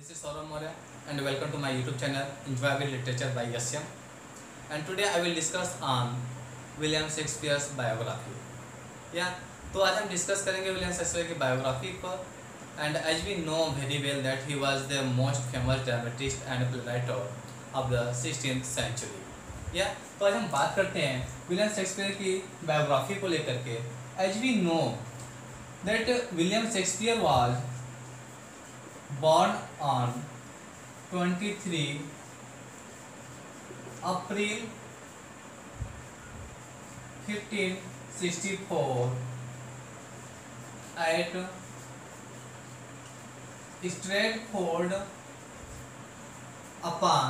This is Saurabh Maurya and welcome to my YouTube channel Enjoy with Literature by Yasyam. And today I will discuss on William Shakespeare's biography. तो आज हम discuss करेंगे William Shakespeare की biography पर. And as we know very well that he was the most famous dramatist and playwright of the 16th century. तो आज हम बात करते हैं विलियम शेक्सपियर की बायोग्राफी को लेकर के. As we know that William Shakespeare was born on 23 April 1564 at Stratford upon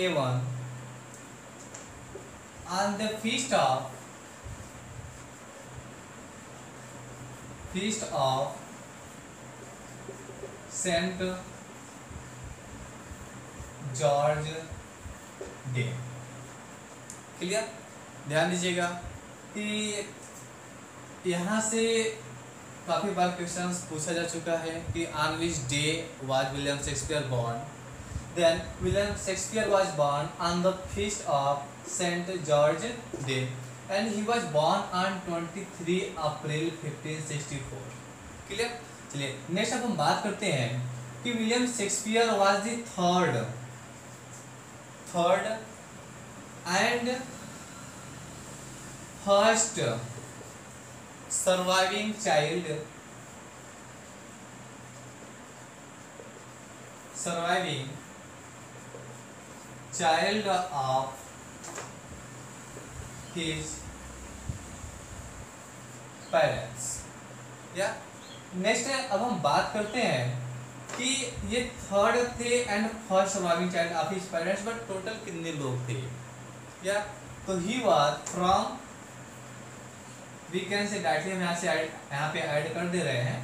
Avon on the feast of saint George day. Clear? ध्यान दीजिएगा कि यहाँ से काफ़ी बार क्वेश्चंस पूछा जा चुका है कि on which day was William Shakespeare born. Then William Shakespeare was born on the feast of saint George day and he was born on 23 April 1564. Clear? चलिए नेक्स्ट अब हम बात करते हैं कि William Shakespeare was the third and first surviving child of his parents. Next अब हम बात करते हैं कि ये थर्ड थे and first surviving child of his parents, but total कितने लोग थे? तो he was from, we can say directly हम यहाँ पे ऐड कर दे रहे हैं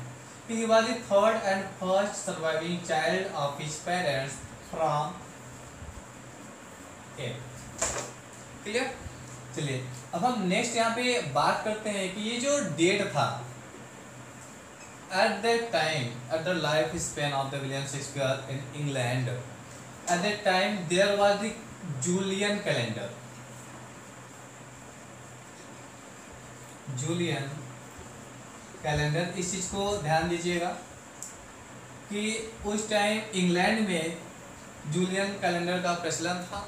कि he was the third and first surviving child of his parents from M. Clear? चलिए अब हम नेक्स्ट यहाँ पे बात करते हैं कि ये जो डेट था at that time, at the life span of the William Shakespeare in England, at that time there was the Julian calendar. इस चीज को ध्यान दीजिएगा कि उस टाइम इंग्लैंड में जूलियन कैलेंडर का प्रचलन था.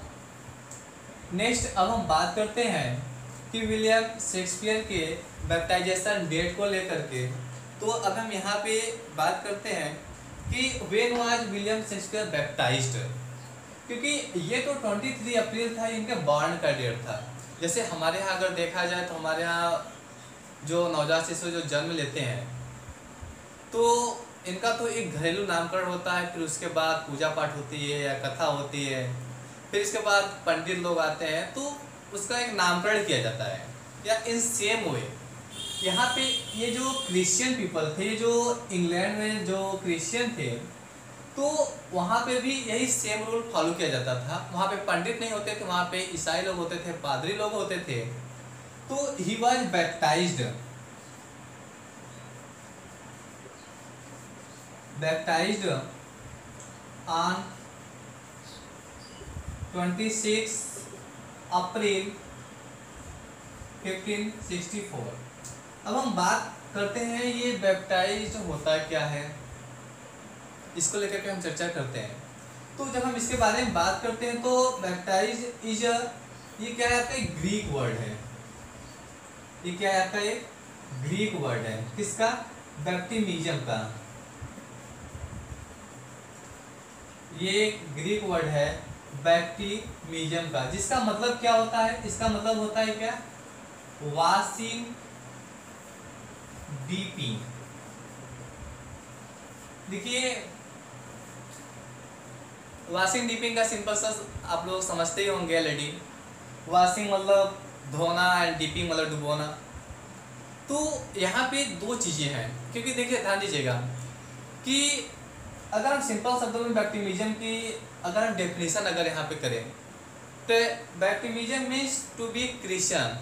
नेक्स्ट अब हम बात करते हैं कि विलियम शेक्सपियर के बैप्टाइजेशन डेट को लेकर के. तो अब हम यहाँ पे बात करते हैं कि when was William Shakespeare baptised, क्योंकि ये तो 23 अप्रैल था, इनके बॉर्न का डेट था. जैसे हमारे यहाँ अगर देखा जाए तो हमारे यहाँ जो नवजात शिशु जो जन्म लेते हैं तो इनका तो एक घरेलू नामकरण होता है, फिर उसके बाद पूजा पाठ होती है या कथा होती है, फिर इसके बाद पंडित लोग आते हैं तो उसका एक नामकरण किया जाता है. या इन सेम वे यहाँ पे ये जो क्रिश्चियन पीपल थे, जो इंग्लैंड में जो क्रिश्चियन थे, तो वहाँ पे भी यही सेम रूल फॉलो किया जाता था. वहाँ पे पंडित नहीं होते थे, वहाँ पे ईसाई लोग होते थे, पादरी लोग होते थे. तो ही वाज बैप्टाइज्ड ऑन 26 अप्रैल 1564. अब हम बात करते हैं ये बैप्टाइज होता क्या है, इसको लेकर के हम चर्चा करते हैं. तो जब हम इसके बारे में बात करते हैं तो बैप्टाइज इज ये क्या है, आपका एक ग्रीक वर्ड है. ये क्या है, आपका एक ग्रीक वर्ड है. किसका? बैप्टिमिज्म का. ये ग्रीक वर्ड है बैप्टिमिज्म का, जिसका मतलब क्या होता है? इसका मतलब होता है क्या? वॉशिंग डीपिंग. देखिए वॉशिंग डीपिंग का सिंपल सा आप लोग समझते ही होंगे ऑलरेडी. वॉशिंग मतलब धोना एंड डीपिंग मतलब डुबोना. तो यहाँ पे दो चीजें हैं, क्योंकि देखिए ध्यान दीजिएगा कि अगर हम सिंपल शब्दों में बैप्टिमिज्म की अगर हम डेफिनेशन अगर यहाँ पे करें तो baptism means to be Christian,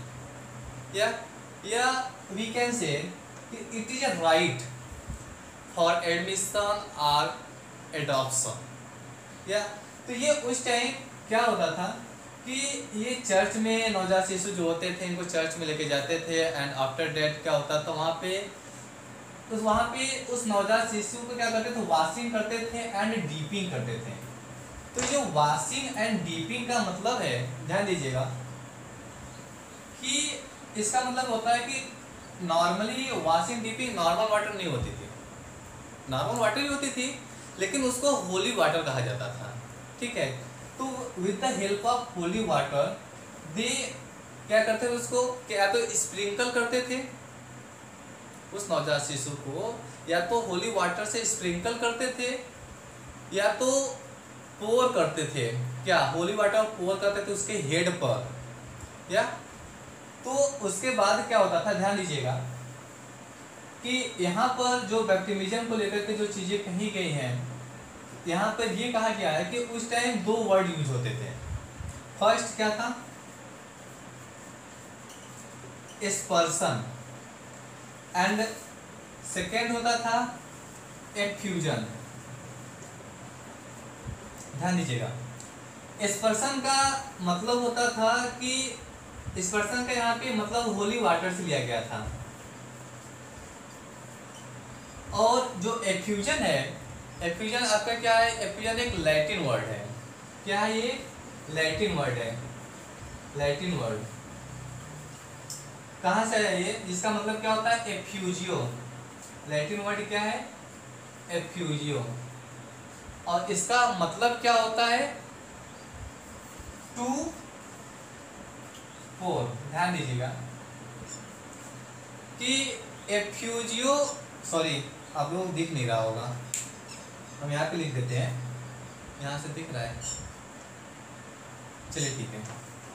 या we can say it is a right for admission और एडॉप्शन। या तो ये उस टाइम क्या होता था कि ये चर्च में नवजात शिशु जो होते थे इनको चर्च में लेके जाते थे, एंड आफ्टर डेथ क्या होता था वहाँ पे उस नवजात शिशु को क्या करते थे, वॉशिंग करते थे एंड डीपिंग करते थे। तो ये वॉशिंग एंड डीपिंग का मतलब है, ध्यान दीजिएगा कि इसका मतलब होता है कि नॉर्मली वॉशिंग डीपिंग नॉर्मल वाटर नहीं होती थी, नॉर्मल वाटर ही होती थी, लेकिन उसको होली वाटर कहा जाता था। ठीक है, तो with the help of holy water they क्या करते थे, उसको या तो स्प्रिंकल करते थे उस नवजात शिशु को, या तो होली वाटर से स्प्रिंकल करते थे, या तो पोर करते थे, क्या होली वाटर पोर करते थे उसके हेड पर। या तो उसके बाद क्या होता था, ध्यान दीजिएगा कि यहाँ पर जो बैप्टिज्म को लेकर के जो चीजें कही गई हैं, यहाँ पर ये कहा गया है कि उस टाइम दो वर्ड यूज होते थे। फर्स्ट क्या था, एक्सपर्सन, एंड सेकेंड होता था एफ्यूजन। ध्यान दीजिएगा, एक्सपर्सन का मतलब होता था कि एक्सपर्सन का यहाँ पे मतलब होली वाटर से लिया गया था, और जो एफ्यूजन है, एफ्यूजन आपका क्या है, एफ्यूजन एक लैटिन वर्ड है। क्या है ये, लैटिन वर्ड है। लैटिन वर्ड कहाँ से है ये, जिसका मतलब क्या होता है, एफ्यूजियो। लैटिन वर्ड क्या है, एफ्यूजियो, और इसका मतलब क्या होता है, टू पोर। ध्यान दीजिएगा कि एफ्यूजियो, सॉरी आप लोग दिख नहीं रहा होगा, हम यहाँ पे लिख देते हैं, यहाँ से दिख रहा है, चलिए ठीक है,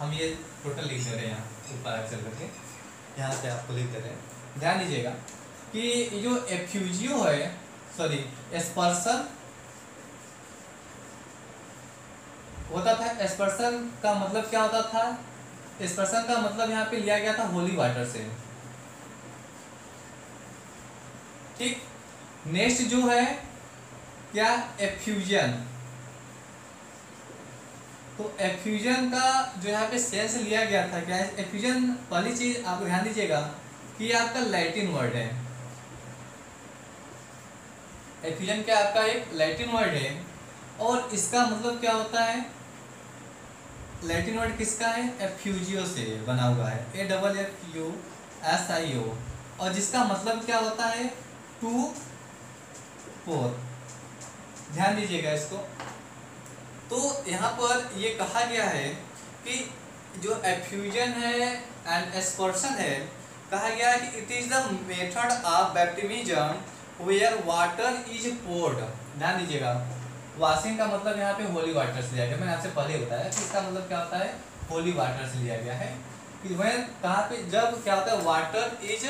हम ये टोटल लिख दे रहे हैं यहाँ ऊपर चल करके, यहाँ से आपको लिख दे रहे हैं। ध्यान दीजिएगा कि जो एफ्यूजियो है, सॉरी एक्सपर्सन होता था, एक्सपर्सन का मतलब क्या होता था, एक्सपर्सन का मतलब यहाँ पे लिया गया था होली वाटर से। ठीक, नेक्स्ट जो है क्या, एफ्यूजन। तो एफ्यूजन का जो यहाँ पे सेंस लिया गया था क्या है, एफ्यूजन पहली चीज आप ध्यान दीजिएगा कि ये आपका लैटिन वर्ड है। एफ्यूजन क्या आपका एक लैटिन वर्ड है, और इसका मतलब क्या होता है, लैटिन वर्ड किसका है, एफ्यूजियो से बना हुआ है, AFFUSIO, और जिसका मतलब क्या होता है, टू पोर। ध्यान दीजिएगा इसको। तो यहाँ पर ये कहा गया है कि जो एफ्यूजन है एंड एक्सपर्सन है, कहा गया है कि it is the method of baptism where water is poured. ध्यान दीजिएगा, वॉशिंग का मतलब यहाँ पे होली वाटर से लिया गया, मैंने आपसे पहले बताया कि इसका मतलब क्या होता है, होली वाटर से लिया गया है। कि वह कहाँ पे, जब क्या होता है, water is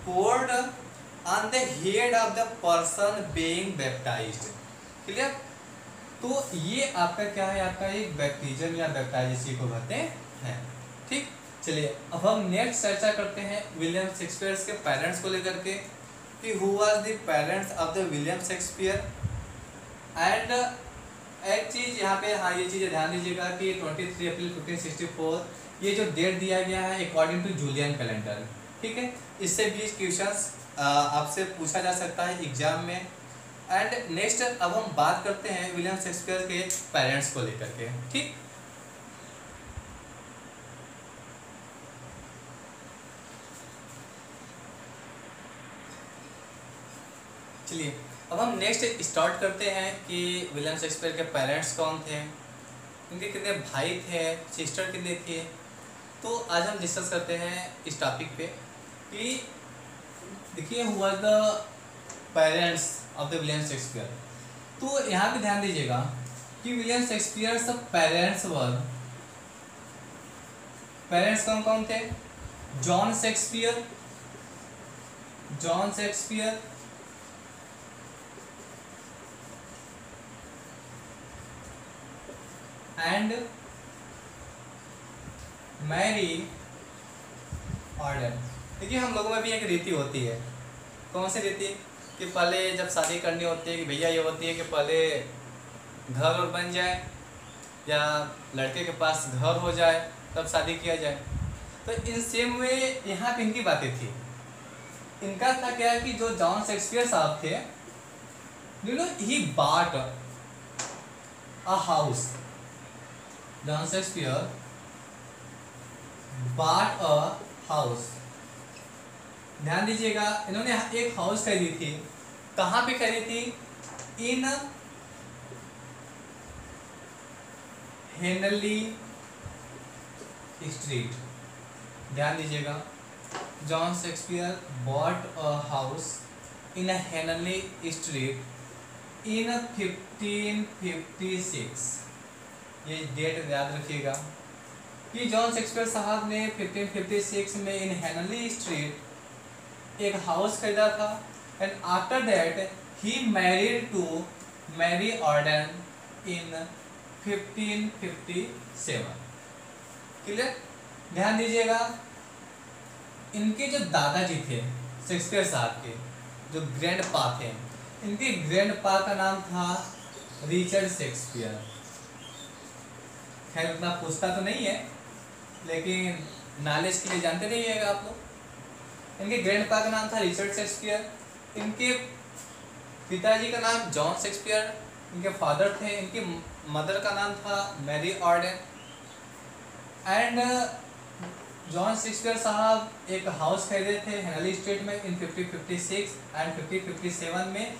poured on the head of the person being baptised. Clear. तो ये आपका क्या है, आपका एक बैप्टिज्म या बैप्टाइजेशन को कहते हैं। ठीक, चलिए अब हम नेक्स्ट चर्चा करते हैं विलियम शेक्सपियर के पेरेंट्स को लेकर के, कि who was the parents of the William Shakespeare. And एक चीज़ यहाँ पे, हाँ ये चीज़ ध्यान दीजिएगा कि 23 अप्रैल 1564 ये जो डेट दिया गया है अकॉर्डिंग टू जूलियन कैलेंडर। ठीक है, इससे भी क्वेश्चंस आपसे पूछा जा सकता है एग्जाम में। एंड नेक्स्ट अब हम बात करते हैं विलियम शेक्सपियर के पेरेंट्स को लेकर के। ठीक, चलिए अब हम नेक्स्ट स्टार्ट करते हैं कि विलियम शेक्सपियर के पेरेंट्स कौन थे, उनके कितने भाई थे, सिस्टर कितने थे। तो आज हम डिस्कस करते हैं इस टॉपिक पे कि देखिए who was the parents of the William Shakespeare. तो यहाँ पे ध्यान दीजिएगा कि विलियम शेक्सपियर सब पेरेंट्स कौन कौन थे, John Shakespeare and Mary Arden. देखिए हम लोगों में भी एक रीति होती है, कौन सी रीति, कि पहले जब शादी करनी होती है कि भैया ये होती है कि पहले घर और बन जाए या लड़के के पास घर हो जाए तब शादी किया जाए। तो इन सेम वे यहाँ पे इनकी बातें थी। इनका था क्या कि जो जॉन शेक्सपियर साहब थे, you know he bought a house. John Shakespeare bought a house. ध्यान दीजिएगा, इन्होंने एक हाउस खरीदी थी। कहाँ पे खरीदी थी? In Henley Street. ध्यान दीजिएगा, John Shakespeare bought a house in Henley Street in 1556। ये डेट याद रखिएगा कि जॉन शेक्सपियर साहब ने 1556 में इन हेनली स्ट्रीट एक हाउस खरीदा था। And after that he married to Mary Arden in 1557। Clear? ध्यान दीजिएगा, इनके जो दादाजी थे शेक्सपियर साहब के, जो ग्रैंड पा थे, इनके ग्रैंड पा का नाम था रिचर्ड शेक्सपियर। खैर उतना पूछता तो नहीं है, लेकिन नॉलेज के लिए जानते रहिएगा आप लोग। इनके ग्रैंड पा का नाम था रिचर्ड शेक्सपियर। इनके पिताजी का नाम जॉन शेक्सपियर इनके फादर थे। इनकी मदर का नाम था Mary Arden. And John Shakespeare साहब एक हाउस खरीदे थे हेनली स्ट्रीट में इन 1556 एंड 1557 में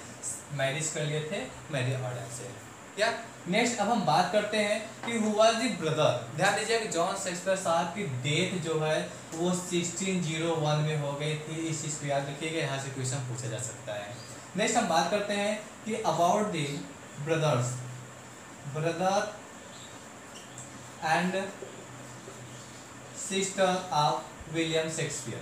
मैरिज कर लिए थे मैरी ऑर्डन से। या नेक्स्ट अब हम बात करते हैं कि हु वाज द ब्रदर। ध्यान दीजिए कि जॉन शेक्सपियर साहब की डेथ जो है वो 1601 में हो गई थी। इस चीज़ को याद रखिएगा, यहाँ से क्वेश्चन पूछा जा सकता है। नेक्स्ट हम बात करते हैं कि about the brothers, brother and sister of William Shakespeare.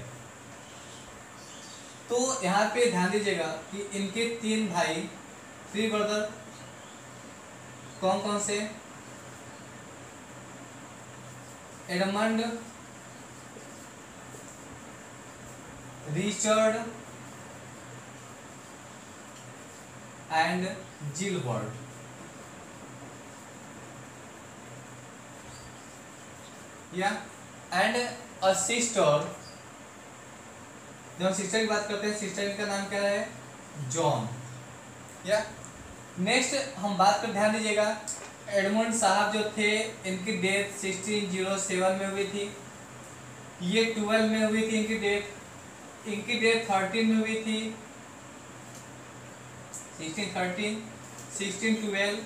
तो यहाँ पे ध्यान दीजिएगा कि इनके 3 भाई, 3 ब्रदर, कौन कौन से? Edmund, Richard and Gilbert. या एंड अ सिस्टर। जब हम सिस्टर की बात करते हैं, सिस्टर का नाम क्या है? जॉन। या नेक्स्ट हम बात कर, ध्यान दीजिएगा, एडमंड साहब जो थे इनकी डेथ 1607 में हुई थी। ये 12 में हुई थी इनकी डेथ। इनकी डेथ 13 में हुई थी, 1613, 1612।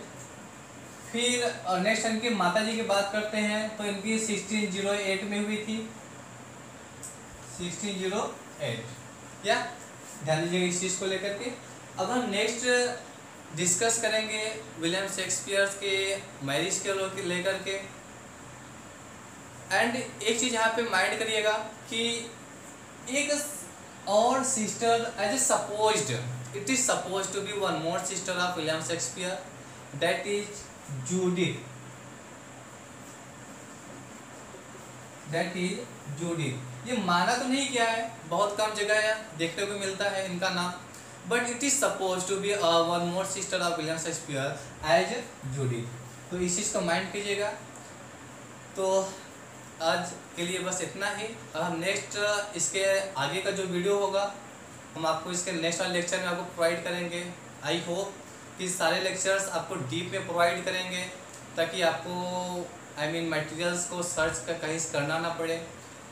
फिर नेक्स्ट इनकी माता जी की बात करते हैं तो इनकी 1608 में हुई थी, 1608। या ध्यान दीजिएगा इस चीज़ को लेकर के। अब हम नेक्स्ट डिस्कस करेंगे विलियम शेक्सपियर के मैरिज के लेकर के। एंड एक चीज़ यहाँ पे माइंड करिएगा कि एक और sister as a supposed, it is suppose to be one more sister of William Shakespeare, that is Judith. That is Judith. ये माना तो नहीं किया है, बहुत कम जगह है देखने को मिलता है इनका नाम, but it is suppose to be one more sister of William Shakespeare as Judith. तो इस चीज़ को माइंड कीजिएगा। तो आज के लिए बस इतना ही। अब हम नेक्स्ट इसके आगे का जो वीडियो होगा हम आपको इसके नेक्स्ट वाले लेक्चर में आपको प्रोवाइड करेंगे। आई होप कि सारे लेक्चर्स आपको डीप में प्रोवाइड करेंगे ताकि आपको मटेरियल्स को सर्च कहीं करना ना पड़े।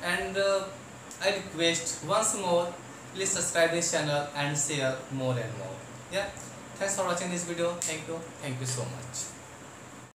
And I request once more, please subscribe this channel and share more and more. Yeah, thanks for watching this video. Thank you so much.